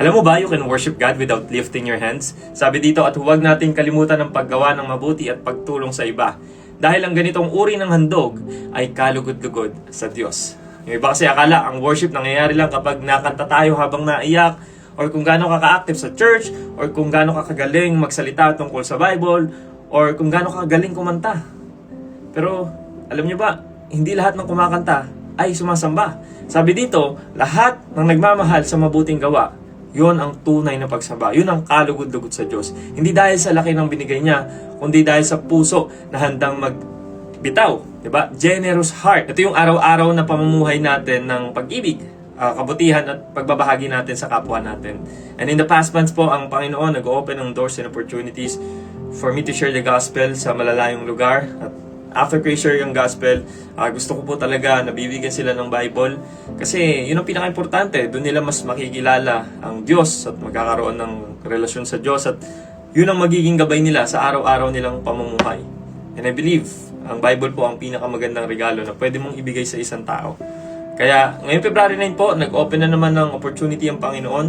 Alam mo ba, you can worship God without lifting your hands? Sabi dito, at huwag nating kalimutan ang paggawa ng mabuti at pagtulong sa iba. Dahil ang ganitong uri ng handog ay kalugod-lugod sa Diyos. Yung iba kasi akala, ang worship nangyayari lang kapag nakanta tayo habang naiyak, or kung gaano ka-active sa church, or kung gaano ka kagaling magsalita tungkol sa Bible, or kung gaano ka kagaling kumanta. Pero, alam niyo ba, hindi lahat ng kumakanta ay sumasamba. Sabi dito, lahat ng nagmamahal sa mabuting gawa, yun ang tunay na pagsamba. Yun ang kalugod-lugod sa Diyos. Hindi dahil sa laki ng binigay niya, kundi dahil sa puso na handang magbitaw. Diba? Generous heart. Ito yung araw-araw na pamumuhay natin ng pag-ibig, kabutihan at pagbabahagi natin sa kapwa natin. And in the past months po, ang Panginoon nag-open ng doors and opportunities for me to share the gospel sa malalayong lugar. At after ko i-share yung gospel, gusto ko po talaga nabibigyan sila ng Bible. Kasi yun ang pinaka-importante. Doon nila mas makikilala ang Diyos at magkakaroon ng relasyon sa Diyos. At yun ang magiging gabay nila sa araw-araw nilang pamumuhay. And I believe, ang Bible po ang pinakamagandang regalo na pwede mong ibigay sa isang tao. Kaya ngayong February 9 po, nag-open na naman ng opportunity ang Panginoon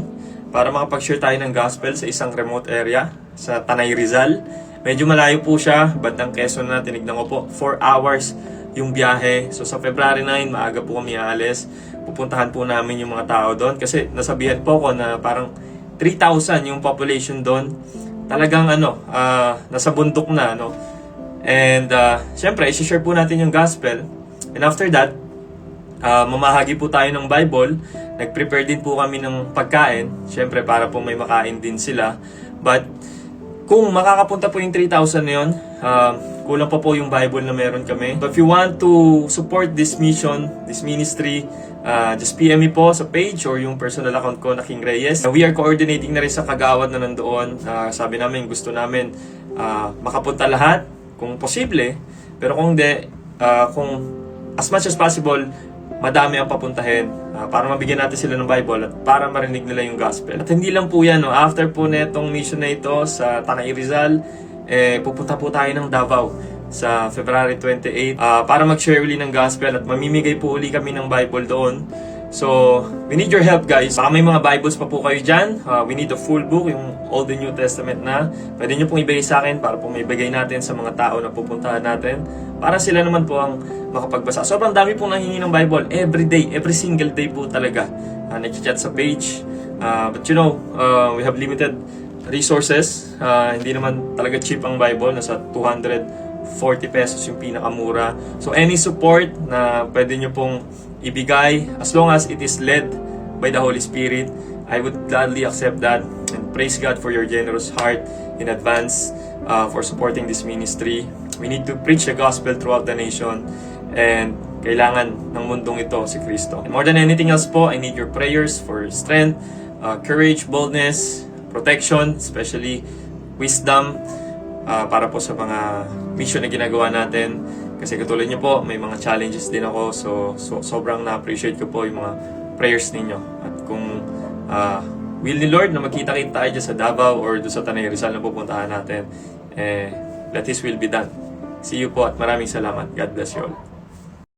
para makapag-share tayo ng gospel sa isang remote area sa Tanay Rizal. Medyo malayo po siya, bandang Quezon na, tinignan ko po, 4 hours yung biyahe. So sa February 9, maaga po kami aalis. Pupuntahan po namin yung mga tao doon kasi nasabihan po ko na parang 3,000 yung population doon. Talagang nasa bundok na, no? And syempre, isi-share po natin yung gospel. And after that, mamahagi po tayo ng Bible. Nag-prepare din po kami ng pagkain. Syempre, para po may makain din sila. But kung makakapunta po yung 3,000 na yun, kulang pa po yung Bible na meron kami. So if you want to support this mission, this ministry, just PM me po sa page or yung personal account ko na King Reyes. We are coordinating na rin sa kagawad na nandoon. Sabi namin, gusto namin makapunta lahat kung posible. Pero kung hindi, kung as much as possible, madami ang papuntahin para mabigyan natin sila ng Bible at para marinig nila yung gospel. At hindi lang po yan, no? After po netong mission na ito sa Tanay Rizal, pupunta po tayo ng Davao sa February 28 para mag-share uli ng gospel at mamimigay po uli kami ng Bible doon. So, we need your help, guys. Baka may mga Bibles pa po kayo dyan. We need the full book, yung Old and New Testament na. Pwede nyo pong ibigay sa akin para po may ibigay natin sa mga tao na pupuntahan natin. Para sila naman po ang makapagbasa. Sobrang dami pong nahingi ng Bible. Every day, every single day po talaga. Nag-chat sa page. But you know, we have limited resources. Hindi naman talaga cheap ang Bible. Nasa 240 pesos yung pinakamura. So any support na pwede nyo pong ibigay, as long as it is led by the Holy Spirit, I would gladly accept that. And praise God for your generous heart in advance for supporting this ministry. We need to preach the gospel throughout the nation, and kailangan ng mundong ito si Kristo. And more than anything else po, I need your prayers for strength, courage, boldness, protection, especially wisdom, para po sa mga mission na ginagawa natin. Kasi katulad niyo po, may mga challenges din ako, so sobrang na-appreciate ko po yung mga prayers ninyo. At kung will ni Lord na magkita-kita tayo dyan sa Davao or doon sa Tanay Rizal na pupuntahan natin, let His will be done. See you po at maraming salamat. God bless you all.